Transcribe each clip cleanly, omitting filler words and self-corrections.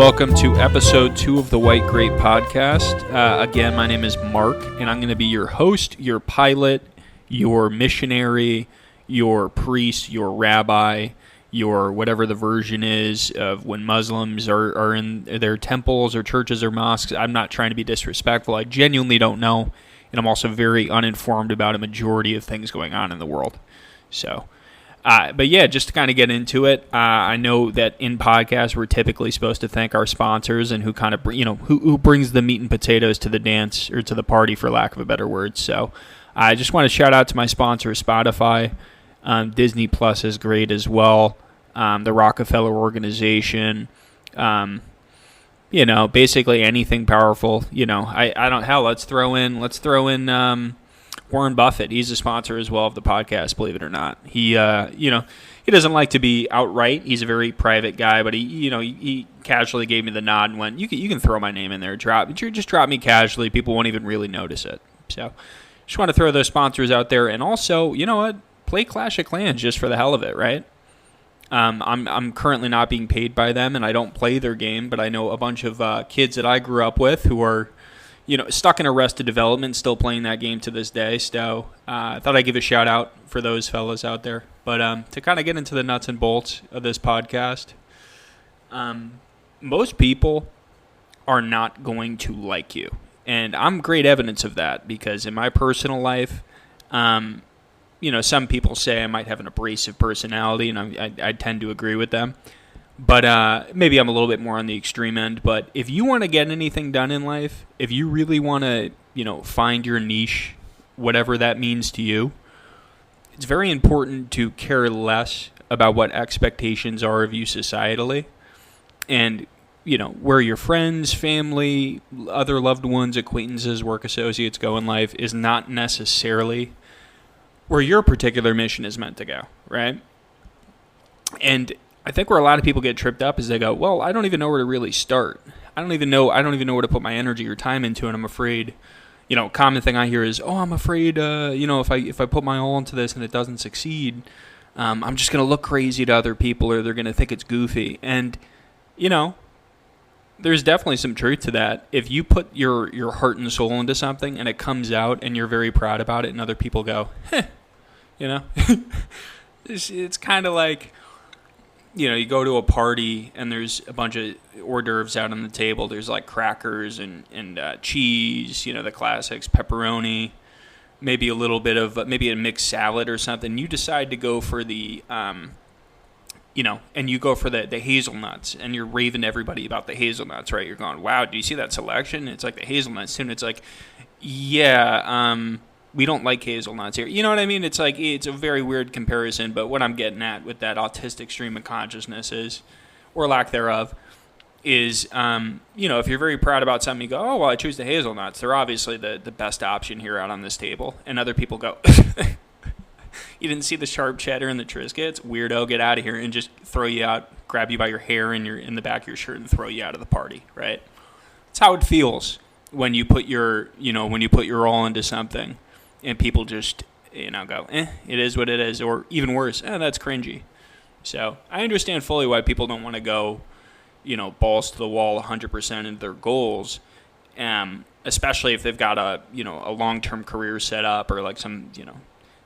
welcome to episode 2 of the White Grape Podcast. Again, my name is Mark, and I'm going to be your host, your pilot, your missionary, your priest, your rabbi, your whatever the version is of when Muslims are in their temples or churches or mosques. I'm not trying to be disrespectful. I genuinely don't know, and I'm also very uninformed about a majority of things going on in the world. So... but yeah, just to kind of get into it, I know that in podcasts we're typically supposed to thank our sponsors and who kind of, who brings the meat and potatoes to the dance or to the party, for lack of a better word. So I just want to shout out to my sponsor, Spotify. Disney Plus is great as well. The Rockefeller Organization. Basically anything powerful. Let's throw in. Warren Buffett, he's a sponsor as well of the podcast, believe it or not. He doesn't like to be outright. He's a very private guy, but he casually gave me the nod and went, you can throw my name in there. Just drop me casually. People won't even really notice it. So just want to throw those sponsors out there. And also, you know what? Play Clash of Clans just for the hell of it, right? I'm currently not being paid by them, and I don't play their game, but I know a bunch of kids that I grew up with who are stuck in Arrested Development, still playing that game to this day. So I thought I'd give a shout out for those fellas out there. But to kind of get into the nuts and bolts of this podcast, most people are not going to like you. And I'm great evidence of that because in my personal life, some people say I might have an abrasive personality, and I tend to agree with them. But maybe I'm a little bit more on the extreme end. But if you want to get anything done in life, if you really want to, find your niche, whatever that means to you, it's very important to care less about what expectations are of you societally. And, where your friends, family, other loved ones, acquaintances, work associates go in life is not necessarily where your particular mission is meant to go, right? And I think where a lot of people get tripped up is they go, well, I don't even know where to really start. I don't even know where to put my energy or time into, and I'm afraid, common thing I hear is, oh, I'm afraid, if I put my all into this and it doesn't succeed, I'm just going to look crazy to other people, or they're going to think it's goofy. And, there's definitely some truth to that. If you put your heart and soul into something and it comes out and you're very proud about it and other people go, it's kind of like, you go to a party and there's a bunch of hors d'oeuvres out on the table. There's like crackers and cheese, the classics, pepperoni, maybe a little bit of, maybe a mixed salad or something. You decide to go for the, and you go for the hazelnuts, and you're raving to everybody about the hazelnuts, right? You're going, wow, do you see that selection? It's like the hazelnuts, and it's like, yeah, we don't like hazelnuts here. You know what I mean? It's like, it's a very weird comparison, but what I'm getting at with that autistic stream of consciousness is, or lack thereof, is, if you're very proud about something, you go, oh, well, I choose the hazelnuts. They're obviously the best option here out on this table. And other people go, you didn't see the sharp cheddar and the Triscuits? Weirdo, get out of here, and just throw you out, grab you by your hair and in the back of your shirt and throw you out of the party, right? That's how it feels when you put your all into something. And people just, go, it is what it is. Or even worse, that's cringy. So I understand fully why people don't want to go, balls to the wall 100% into their goals, especially if they've got a long-term career set up or like some,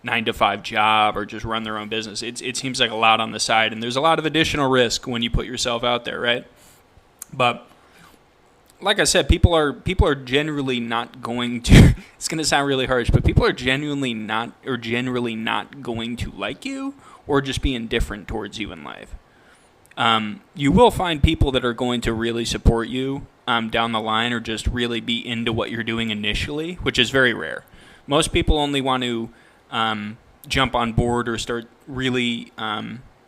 9-to-5 job or just run their own business. It seems like a lot on the side. And there's a lot of additional risk when you put yourself out there, right? But like I said, people are generally not going to, it's going to sound really harsh, but people are generally not going to like you or just be indifferent towards you in life. You will find people that are going to really support you down the line or just really be into what you're doing initially, which is very rare. Most people only want to jump on board or start really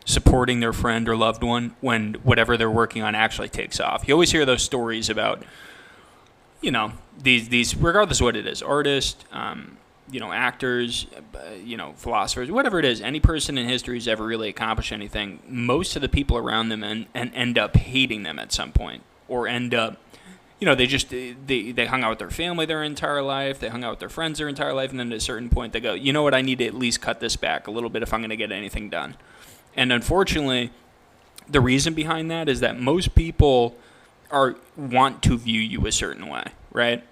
supporting their friend or loved one when whatever they're working on actually takes off. You always hear those stories about, these regardless of what it is, artists, actors, philosophers, whatever it is, any person in history who's ever really accomplished anything, most of the people around them and end up hating them at some point, or end up, they hung out with their family their entire life, they hung out with their friends their entire life, and then at a certain point they go, you know what, I need to at least cut this back a little bit if I'm going to get anything done. And unfortunately, the reason behind that is that most people want to view you a certain way, right?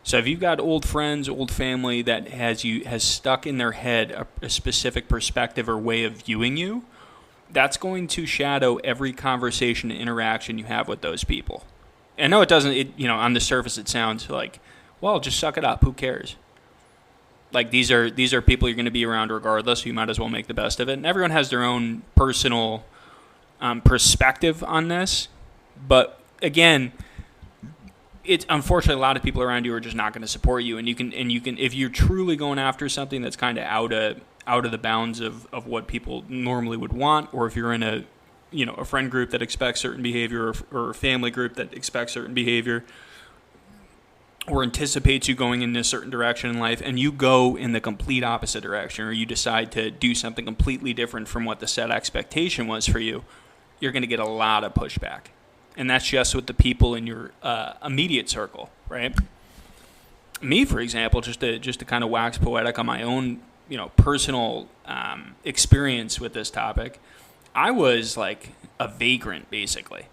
So if you've got old friends, old family that has stuck in their head a specific perspective or way of viewing you, that's going to shadow every conversation and interaction you have with those people. And no, it doesn't. On the surface, it sounds like, well, just suck it up. Who cares? Like these are people you're going to be around regardless. So you might as well make the best of it. And everyone has their own personal perspective on this. But again, it's unfortunately a lot of people around you are just not going to support you. And you can if you're truly going after something that's kind of out of the bounds of what people normally would want, or if you're in a friend group that expects certain behavior, or a family group that expects certain behavior, or anticipates you going in a certain direction in life, and you go in the complete opposite direction, or you decide to do something completely different from what the set expectation was for you, you're going to get a lot of pushback. And that's just with the people in your immediate circle, right? Me, for example, just to kind of wax poetic on my own personal experience with this topic, I was like a vagrant, basically.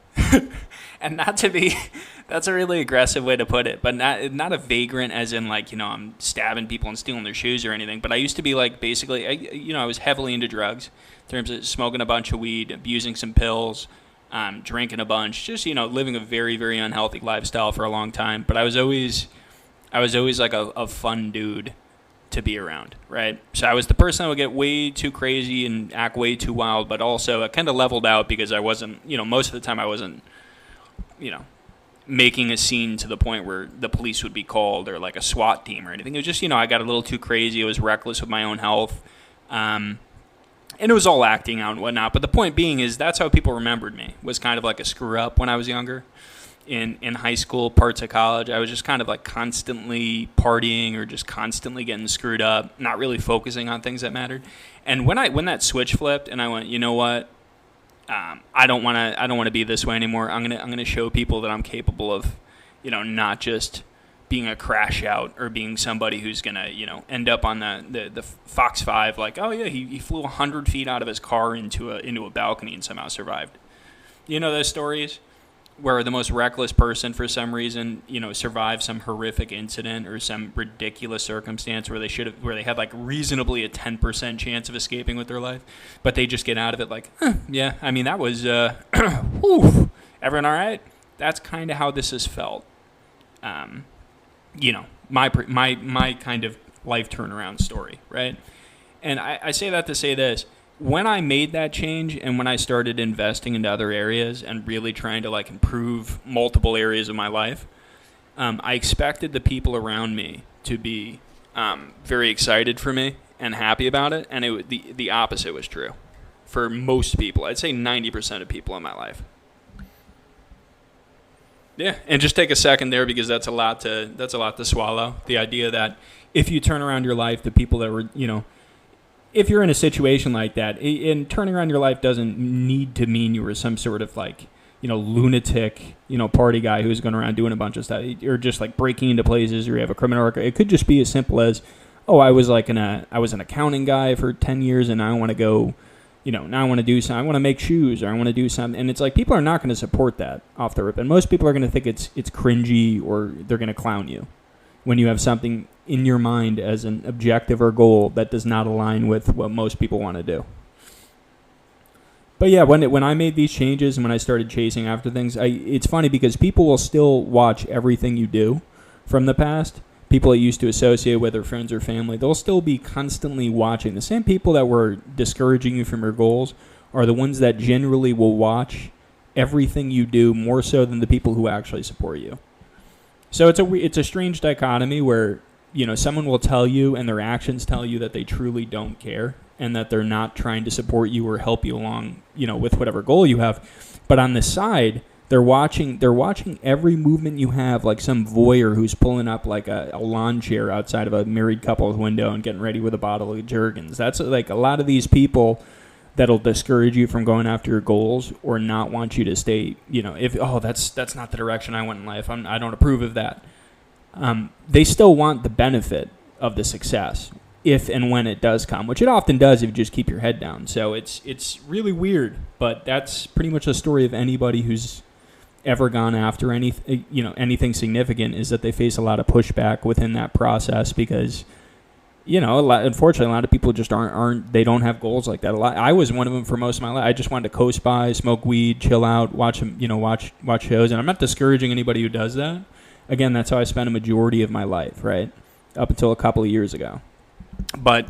And that's a really aggressive way to put it, but not a vagrant as in like, I'm stabbing people and stealing their shoes or anything. But I used to be like, basically, I was heavily into drugs in terms of smoking a bunch of weed, abusing some pills, drinking a bunch, just, living a very, very unhealthy lifestyle for a long time. But I was always like a fun dude to be around, right? So I was the person that would get way too crazy and act way too wild, but also I kind of leveled out because I wasn't, most of the time I wasn't, making a scene to the point where the police would be called or like a SWAT team or anything. It was just, I got a little too crazy. I was reckless with my own health. And it was all acting out and whatnot. But the point being is that's how people remembered me, was kind of like a screw up when I was younger. In high school, parts of college, I was just kind of like constantly partying or just constantly getting screwed up, not really focusing on things that mattered. And when that switch flipped and I went, you know what? I don't want to be this way anymore. I'm gonna show people that I'm capable of, not just being a crash out or being somebody who's gonna, end up on the Fox 5 like, oh yeah, he flew 100 feet out of his car into a balcony and somehow survived. You know those stories where the most reckless person for some reason, survived some horrific incident or some ridiculous circumstance where they had like reasonably a 10% chance of escaping with their life, but they just get out of it like, yeah, I mean, that was, whew, everyone all right? That's kind of how this has felt. My kind of life turnaround story, right? And I say that to say this. When I made that change and when I started investing into other areas and really trying to like improve multiple areas of my life, I expected the people around me to be very excited for me and happy about it. And the opposite was true for most people. I'd say 90% of people in my life. Yeah, and just take a second there because that's a lot to swallow. The idea that if you turn around your life, the people that were, if you're in a situation like that, and turning around your life doesn't need to mean you were some sort of like, lunatic, party guy who's going around doing a bunch of stuff, or just like breaking into places, or you have a criminal record. It could just be as simple as, oh, I was an accounting guy for 10 years, and I want to go, now I want to do something. I want to make shoes, or I want to do something. And it's like people are not going to support that off the rip, and most people are going to think it's cringy, or they're going to clown you when you have something in your mind as an objective or goal that does not align with what most people want to do. But yeah, when I made these changes and when I started chasing after things, it's funny because people will still watch everything you do from the past. People that used to associate with their friends or family, they'll still be constantly watching. The same people that were discouraging you from your goals are the ones that generally will watch everything you do more so than the people who actually support you. So it's a strange dichotomy where, someone will tell you and their actions tell you that they truly don't care and that they're not trying to support you or help you along, with whatever goal you have. But on the side, they're watching every movement you have, like some voyeur who's pulling up like a lawn chair outside of a married couple's window and getting ready with a bottle of Jergens. That's like a lot of these people that'll discourage you from going after your goals or not want you to stay, that's not the direction I went in life. I don't approve of that. They still want the benefit of the success if and when it does come, which it often does if you just keep your head down. So it's really weird, but that's pretty much the story of anybody who's ever gone after anything significant is that they face a lot of pushback within that process because, unfortunately, a lot of people just they don't have goals like that. I was one of them for most of my life. I just wanted to coast by, smoke weed, chill out, watch shows. And I'm not discouraging anybody who does that. Again, that's how I spent a majority of my life, right? Up until a couple of years ago. But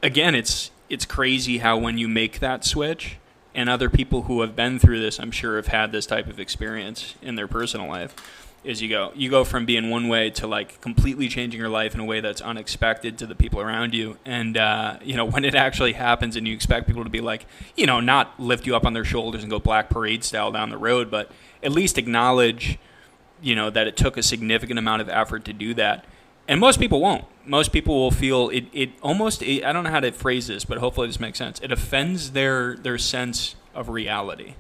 again, it's crazy how when you make that switch, and other people who have been through this, I'm sure, have had this type of experience in their personal life, is you go from being one way to like completely changing your life in a way that's unexpected to the people around you. And, when it actually happens and you expect people to be like, not lift you up on their shoulders and go Black Parade style down the road, but at least acknowledge, that it took a significant amount of effort to do that. And most people won't. Most people will feel it almost, I don't know how to phrase this, but hopefully this makes sense. It offends their sense of reality.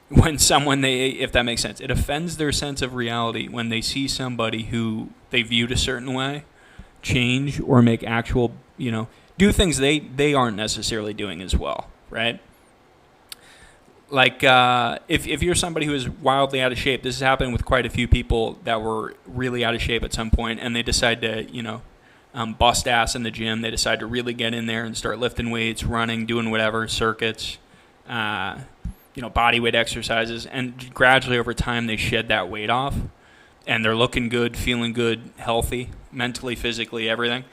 When if that makes sense, it offends their sense of reality when they see somebody who they viewed a certain way change or make actual, do things they aren't necessarily doing as well, right? Like, if you're somebody who is wildly out of shape, this has happened with quite a few people that were really out of shape at some point, and they decide to, bust ass in the gym. They decide to really get in there and start lifting weights, running, doing whatever, circuits, body weight exercises, and gradually over time they shed that weight off, and they're looking good, feeling good, healthy, mentally, physically, everything.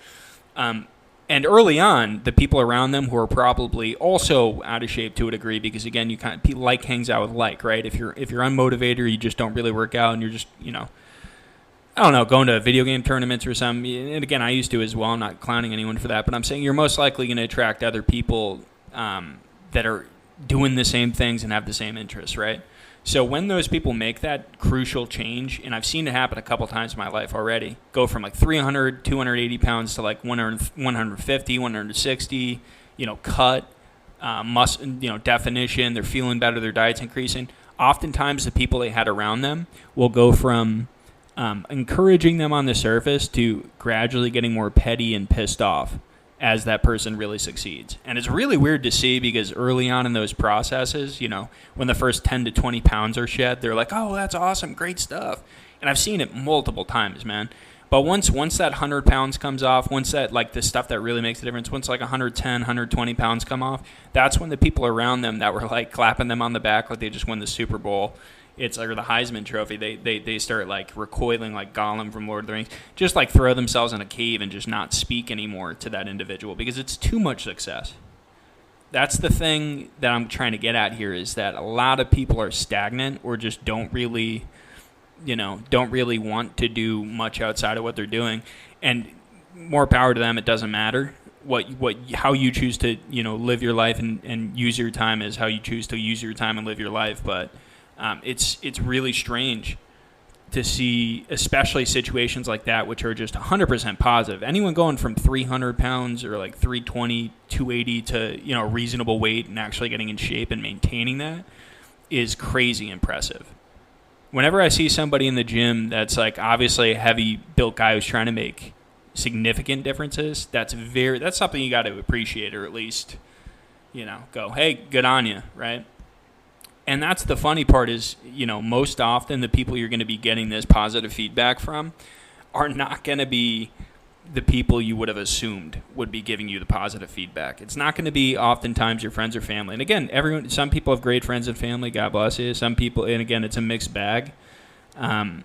And early on, the people around them who are probably also out of shape to a degree, because again, like hangs out with like, right? If you're unmotivated, or you just don't really work out, and you're just, I don't know, going to video game tournaments or something. And again, I used to as well. I'm not clowning anyone for that, but I'm saying you're most likely going to attract other people that are doing the same things and have the same interests, right? So when those people make that crucial change, and I've seen it happen a couple times in my life already, go from like 300, 280 pounds to like 150, 160, cut, definition, they're feeling better, their diet's increasing. Oftentimes the people they had around them will go from encouraging them on the surface to gradually getting more petty and pissed off as that person really succeeds. And it's really weird to see, because early on in those processes, when the first 10 to 20 pounds are shed, they're like, oh, that's awesome, great stuff. And I've seen it multiple times, man. But once that 100 pounds comes off, once that, like, the stuff that really makes the difference, once like 110, 120 pounds come off, that's when the people around them that were like clapping them on the back like they just won the Super Bowl, it's like, or the Heisman Trophy, they start like recoiling like Gollum from Lord of the Rings, just like throw themselves in a cave and just not speak anymore to that individual because it's too much success. That's the thing that I'm trying to get at here, is that a lot of people are stagnant or just don't really want to do much outside of what they're doing. And more power to them, it doesn't matter. How you choose to, live your life and use your time is how you choose to use your time and live your life. But it's really strange to see, especially situations like that, which are just 100% positive. Anyone going from 300 pounds or like 320, 280 to, a reasonable weight and actually getting in shape and maintaining that is crazy impressive. Whenever I see somebody in the gym that's like obviously a heavy built guy who's trying to make significant differences, that's something you got to appreciate, or at least, go, hey, good on you, right? And that's the funny part is, most often the people you're going to be getting this positive feedback from are not going to be the people you would have assumed would be giving you the positive feedback. It's not going to be oftentimes your friends or family. And again, some people have great friends and family, God bless you. Some people, and again, it's a mixed bag. Some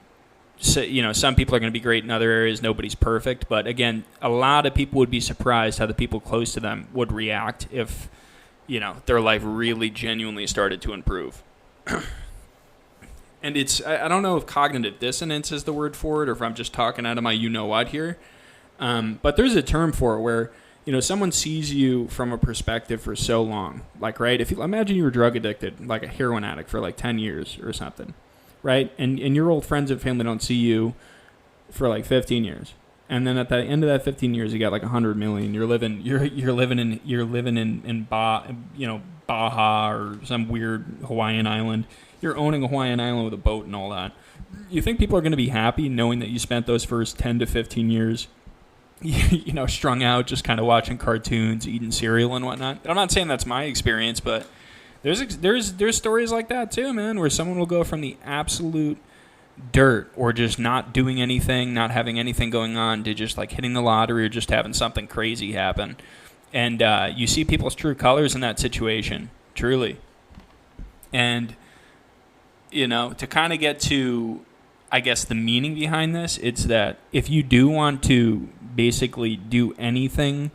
people are going to be great in other areas. Nobody's perfect. But again, a lot of people would be surprised how the people close to them would react if their life really genuinely started to improve. And I don't know if cognitive dissonance is the word for it, or if I'm just talking out of my you-know-what here. But there's a term for it where, someone sees you from a perspective for so long. Like, right, if you imagine you were drug addicted, like a heroin addict for like 10 years or something, right? And your old friends and family don't see you for like 15 years. And then at the end of that 15 years, you got like 100 million. You're living in Baja or some weird Hawaiian island. You're owning a Hawaiian island with a boat and all that. You think people are going to be happy knowing that you spent those first 10 to 15 years, strung out, just kind of watching cartoons, eating cereal and whatnot? I'm not saying that's my experience, but There's stories like that too, man, where someone will go from the absolute dirt or just not doing anything, not having anything going on, to just like hitting the lottery or just having something crazy happen. And you see people's true colors in that situation, truly. And, to kind of get to, I guess, the meaning behind this, it's that if you do want to basically do anything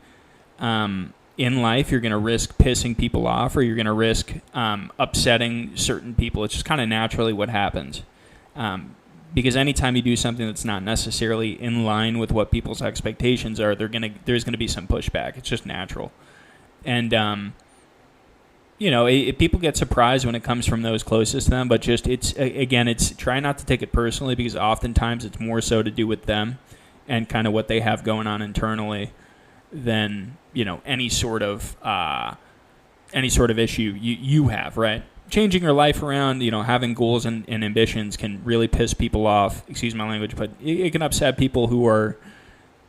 in life, you're going to risk pissing people off, or you're going to risk upsetting certain people. It's just kind of naturally what happens. Because anytime you do something that's not necessarily in line with what people's expectations are, there's going to be some pushback. It's just natural. And, people get surprised when it comes from those closest to them, but just it's try not to take it personally, because oftentimes it's more so to do with them and kind of what they have going on internally than, any sort of issue you have, right? Changing your life around, having goals and ambitions can really piss people off. Excuse my language, but it can upset people who are,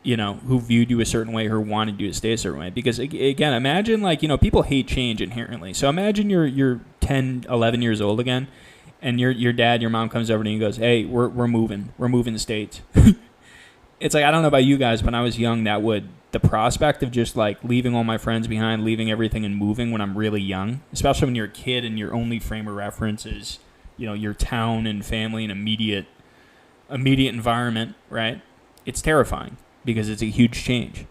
who viewed you a certain way, who wanted you to stay a certain way. Because, again, imagine, people hate change inherently. So imagine you're 10, 11 years old again, and your dad, your mom comes over to you and goes, hey, we're moving. We're moving states. It's like, I don't know about you guys, but when I was young, the prospect of just leaving all my friends behind, leaving everything and moving when I'm really young, especially when you're a kid and your only frame of reference is, your town and family and immediate environment, right? It's terrifying because it's a huge change.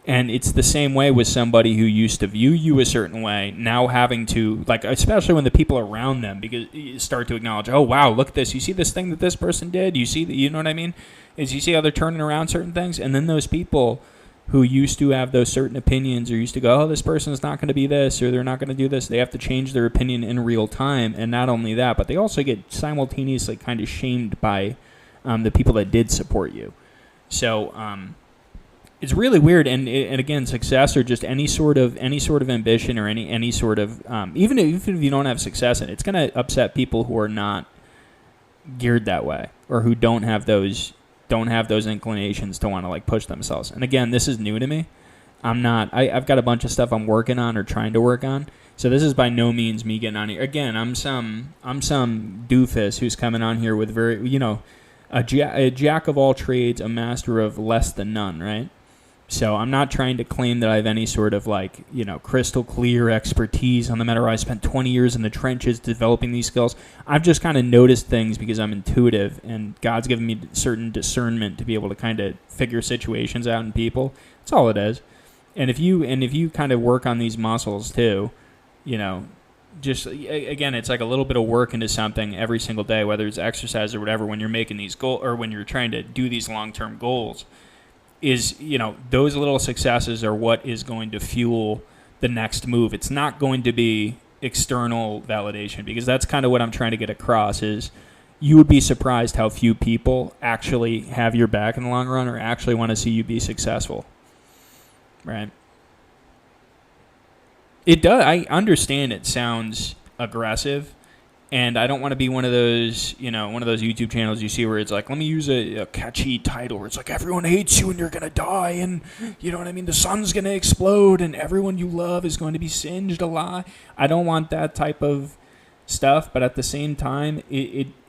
And it's the same way with somebody who used to view you a certain way, now having to, especially when the people around them because you start to acknowledge, oh, wow, look at this. You see this thing that this person did? You see that, you know what I mean? Is you see how they're turning around certain things? And then those people who used to have those certain opinions or used to go, oh, this person's not going to be this or they're not going to do this, they have to change their opinion in real time. And not only that, but they also get simultaneously kind of shamed by the people that did support you. So it's really weird. And again, success or just any sort of ambition or any sort of even if you don't have success in it, it's going to upset people who are not geared that way or who don't have those inclinations to want to push themselves. And again, this is new to me. I've got a bunch of stuff I'm working on or trying to work on. So this is by no means me getting on here. Again, I'm some doofus who's coming on here with a jack of all trades, a master of less than none, right? So I'm not trying to claim that I have any sort of crystal clear expertise on the matter. I spent 20 years in the trenches developing these skills. I've just kind of noticed things because I'm intuitive and God's given me certain discernment to be able to kind of figure situations out in people. That's all it is. And if you kind of work on these muscles too, just again, it's like a little bit of work into something every single day, whether it's exercise or whatever, when you're making these goals or when you're trying to do these long-term goals. Is, those little successes are what is going to fuel the next move. It's not going to be external validation, because that's kind of what I'm trying to get across is you would be surprised how few people actually have your back in the long run or actually want to see you be successful. Right? It does. I understand it sounds aggressive. And I don't want to be one of those YouTube channels you see where it's like, let me use a catchy title where it's like, everyone hates you and you're going to die and, you know what I mean, the sun's going to explode and everyone you love is going to be singed alive. I don't want that type of stuff, but at the same time,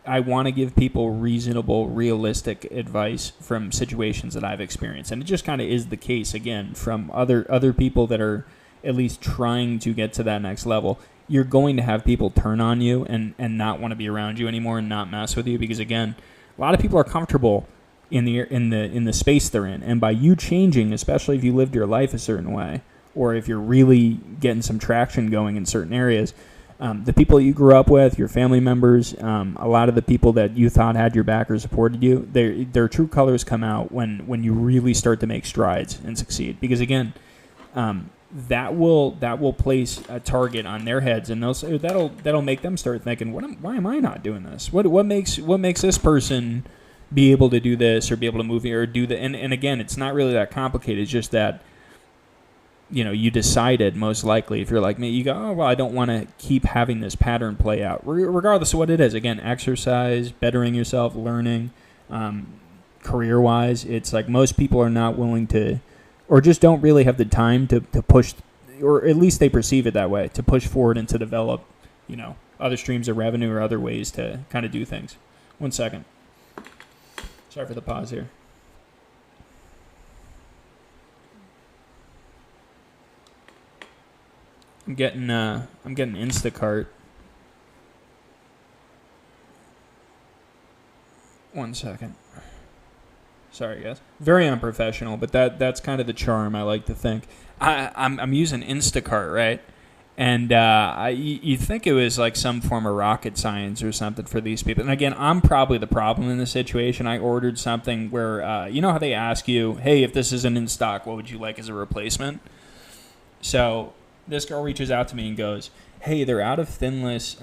I want to give people reasonable, realistic advice from situations that I've experienced. And it just kind of is the case, again, from other people that are at least trying to get to that next level. You're going to have people turn on you and not want to be around you anymore and not mess with you because, again, a lot of people are comfortable in the space they're in. And by you changing, especially if you lived your life a certain way or if you're really getting some traction going in certain areas, the people you grew up with, your family members, a lot of the people that you thought had your back or supported you, their true colors come out when you really start to make strides and succeed. Because, again, that will place a target on their heads, and that'll make them start thinking, why am I not doing this? What makes this person be able to do this or be able to move here or do that? And again, it's not really that complicated. It's just that you decided most likely, if you're like me, you go, oh well, I don't want to keep having this pattern play out, regardless of what it is. Again, exercise, bettering yourself, learning, career-wise. It's like most people are not willing to, or just don't really have the time to push, or at least they perceive it that way, to push forward and to develop other streams of revenue or other ways to kind of do things. 1 second. Sorry for the pause here. I'm getting Instacart. 1 second. Sorry, guys. Very unprofessional, but that's kind of the charm, I like to think. I'm using Instacart, right? And you think it was like some form of rocket science or something for these people. And again, I'm probably the problem in this situation. I ordered something where, you know how they ask you, hey, if this isn't in stock, what would you like as a replacement? So this girl reaches out to me and goes, hey, they're out of thinless,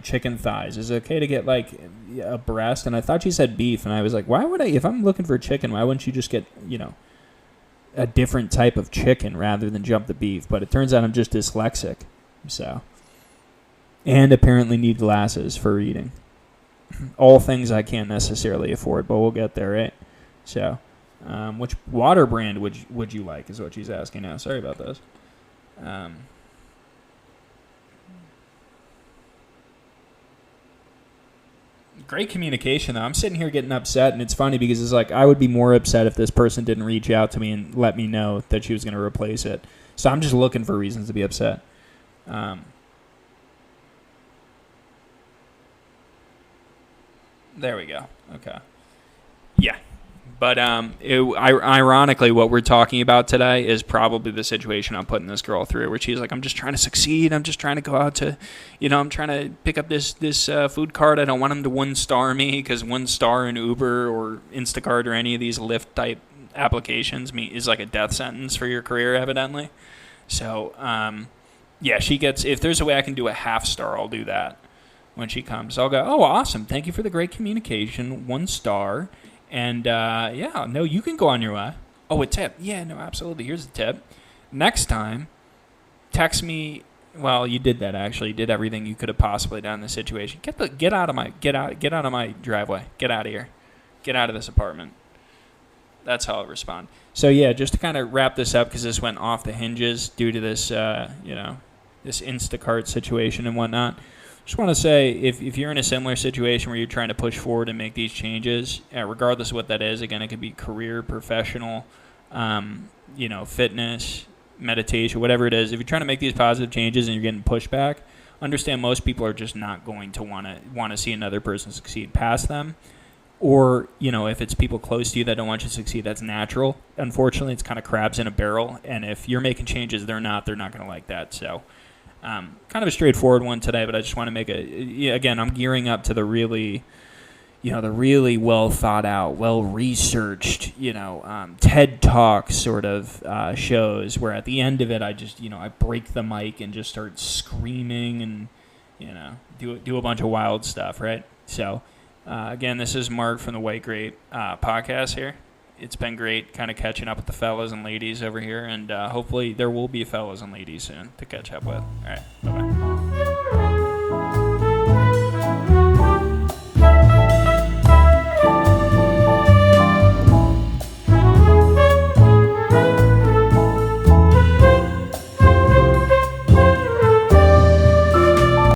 chicken thighs. Is it okay to get like a breast? And I thought she said beef. And I was like, why would I, if I'm looking for chicken, why wouldn't you just get, a different type of chicken rather than jump the beef? But it turns out I'm just dyslexic. So, and apparently need glasses for reading. All things I can't necessarily afford, but we'll get there, right? So, which water brand would you like is what she's asking now. Sorry about this. Great communication, though. I'm sitting here getting upset, and it's funny because it's like I would be more upset if this person didn't reach out to me and let me know that she was going to replace it. So I'm just looking for reasons to be upset. There we go. Okay. Yeah. But ironically, what we're talking about today is probably the situation I'm putting this girl through, where she's like, I'm just trying to succeed. I'm just trying to go out to, I'm trying to pick up this food cart. I don't want them to 1-star me, because 1-star in Uber or Instacart or any of these Lyft type applications is like a death sentence for your career, evidently. So, she gets, if there's a way I can do a 0.5-star, I'll do that when she comes. I'll go, oh, awesome. Thank you for the great communication. 1 star. And, you can go on your way. Oh, a tip. Yeah, no, absolutely. Here's a tip. Next time, text me. Well, you did that, actually. You did everything you could have possibly done in this situation. Get out of my driveway. Get out of here. Get out of this apartment. That's how I'll respond. So, yeah, just to kind of wrap this up, because this went off the hinges due to this, this Instacart situation and whatnot. Just want to say, if you're in a similar situation where you're trying to push forward and make these changes, regardless of what that is, again, it could be career, professional, fitness, meditation, whatever it is. If you're trying to make these positive changes and you're getting pushback, understand most people are just not going to want to see another person succeed past them. Or, if it's people close to you that don't want you to succeed, that's natural. Unfortunately, it's kind of crabs in a barrel. And if you're making changes, they're not going to like that. So, kind of a straightforward one today, but I just want to make again, I'm gearing up to the really well thought out, well researched, TED Talk sort of shows where at the end of it, I just, I break the mic and just start screaming and, do a bunch of wild stuff, right? So, again, this is Mark from the White Grape Podcast here. It's been great kind of catching up with the fellas and ladies over here, and hopefully there will be fellas and ladies soon to catch up with. All right, bye-bye.